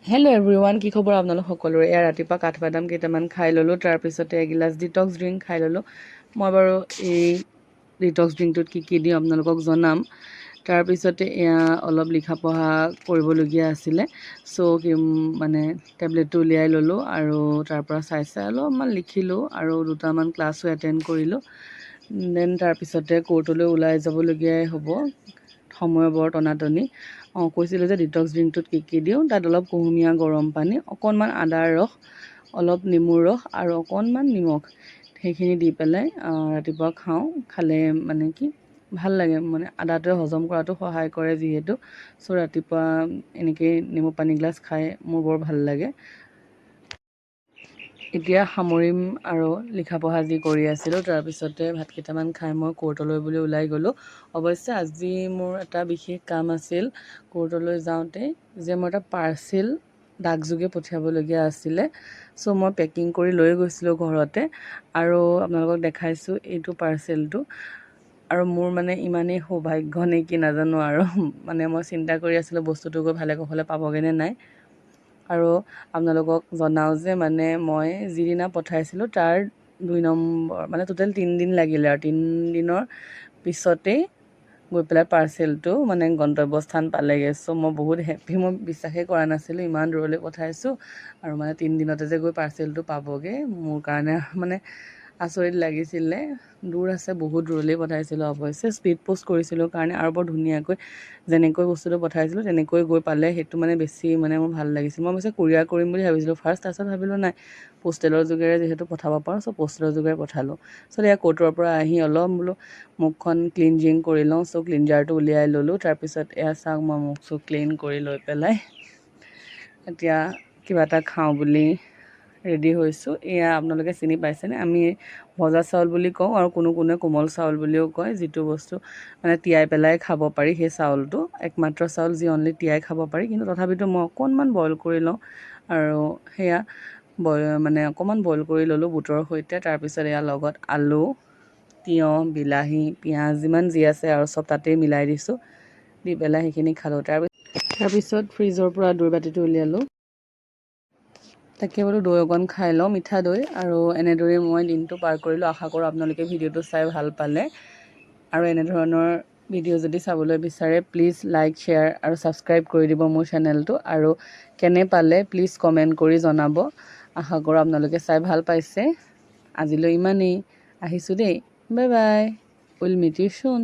Hello' everyone, কি খবৰ আপোনালোক সকলোৰে? এয়া ৰাতিপুৱা কাঠবাদাম কেইটামান খাই ল'লোঁ, তাৰপিছতে এগিলাচ ডিটক্স ড্ৰিংক খাই ল'লোঁ। মই বাৰু এই ডিটক্স ড্ৰিংকটোত কি দিওঁ আপোনালোকক জনাম। তাৰপিছতে এয়া অলপ লিখা পঢ়া কৰিবলগীয়া আছিলে, মানে টেবলেটটো উলিয়াই ল'লোঁ আৰু তাৰপৰা চাই অলপমান লিখিলোঁ আৰু দুটামান ক্লাছো এটেণ্ড কৰিলোঁ। দেন তাৰপিছতে কোৰ্টলৈ ওলাই যাবলগীয়াই হ'ব, সময়ৰ বৰ টনাটনি। কৈছিলোঁ যে ডিটক্স ড্ৰিংকটোত কি দিওঁ, তাত অলপ কুহুমীয়া গৰম পানী, অকণমান আদাৰ ৰস, অলপ নেমুৰ ৰস আৰু অকণমান নিমখ, সেইখিনি দি পেলাই ৰাতিপুৱা খাওঁ। খালে মানে কি ভাল লাগে, মানে আদাটোৱে হজম কৰাটো সহায় কৰে যিহেতু। ৰাতিপুৱা এনেকেই নেমু পানী গিলাচ খাই মোৰ বৰ ভাল লাগে। এতিয়া সামৰিম আৰু লিখা পঢ়া যি কৰি আছিলোঁ, তাৰপিছতে ভাত কেইটামান খাই মই কোৰ্টলৈ বুলি ওলাই গ'লোঁ। অৱশ্যে আজি মোৰ এটা বিশেষ কাম আছিল। কোৰ্টলৈ যাওঁতে যে মই এটা পাৰ্চেল ডাকযোগে পঠিয়াবলগীয়া আছিলে, মই পেকিং কৰি লৈ গৈছিলোঁ ঘৰতে আৰু আপোনালোকক দেখাইছোঁ এইটো পাৰ্চেলটো। আৰু মোৰ মানে ইমানেই সৌভাগ্য নে কি নাজানো আৰু, মানে মই চিন্তা কৰি আছিলোঁ বস্তুটো গৈ ভালে কুশলে পাবগৈ নে নাই। আৰু আপোনালোকক জনাওঁ যে মানে মই যিদিনা পঠাইছিলোঁ তাৰ 2 নম্বৰ, মানে টোটেল 3 দিন লাগিলে আৰু 3 দিনৰ পিছতেই গৈ পেলাই পাৰ্চেলটো মানে গন্তব্যস্থান পালেগৈ। মই বহুত হেপ্পী, মই বিশ্বাসেই কৰা নাছিলোঁ ইমান দূৰলৈ পঠাইছোঁ আৰু মানে 3 দিনতে যে গৈ পাৰ্চেলটো পাবগৈ, মোৰ কাৰণে মানে আচৰিত লাগিছিলে। দূৰ আছে, বহুত দূৰলৈ পঠাইছিলোঁ। অৱশ্যে স্পীড পোষ্ট কৰিছিলোঁ কাৰণে আৰু বৰ ধুনীয়াকৈ যেনেকৈ বস্তুটো পঠাইছিলোঁ তেনেকৈ গৈ পালে, সেইটো মানে বেছি মানে মোৰ ভাল লাগিছিল। মই অৱশ্যে কুৰিয়াৰ কৰিম বুলি ভাবিছিলোঁ ফাৰ্ষ্ট, তাৰপিছত ভাবিলোঁ নাই, পোষ্টেলৰ যোগেৰে যিহেতু পঠাব পাৰোঁ, পোষ্টেলৰ যোগেৰে পঠালোঁ। এয়া কোৰ্টৰ পৰা আহি অলপ বোলো মুখখন ক্লিনজিং কৰি লওঁ, ক্লিনজাৰটো উলিয়াই ল'লোঁ। তাৰপিছত এয়া চাওক, মই মুখ চুখ ক্লিন কৰি লৈ পেলাই এতিয়া কিবা এটা খাওঁ বুলি ৰেডি হৈছোঁ। এয়া আপোনালোকে চিনি পাইছেনে? আমি ভজা চাউল বুলি কওঁ আৰু কোনোৱে কোমল চাউল বুলিও কয়, যিটো বস্তু মানে তিয়াই পেলাই খাব পাৰি। সেই চাউলটো একমাত্ৰ চাউল যি অনলি তিয়াই খাব পাৰি, কিন্তু তথাপিতো মই অকণমান বইল কৰি লওঁ আৰু সেয়া মানে অকণমান বইল কৰি ল'লোঁ বুটৰ সৈতে। তাৰপিছত এয়া লগত আলু, তিয়ঁহ, বিলাহী, পিঁয়াজ যিমান যি আছে আৰু চব তাতেই মিলাই দিছোঁ, দি পেলাই সেইখিনি খালোঁ। তাৰপিছত ফ্ৰিজৰ পৰা দৈ বাতিটো উলিয়ালোঁ, তাকে বোলো দৈ অকণ খাই লওঁ, মিঠা দৈ। আৰু এনেদৰেই মই দিনটো পাৰ কৰিলোঁ। আশা কৰোঁ আপোনালোকে ভিডিঅ'টো চাই ভাল পালে, আৰু এনেধৰণৰ ভিডিঅ' যদি চাবলৈ বিচাৰে প্লিজ লাইক, শ্বেয়াৰ আৰু ছাবস্ক্ৰাইব কৰি দিব মোৰ চেনেলটো। আৰু কেনে পালে প্লিজ কমেণ্ট কৰি জনাব। আশা কৰোঁ আপোনালোকে চাই ভাল পাইছে। আজিলৈ ইমানেই, আহিছোঁ দেই, bye bye, will meet you চুন।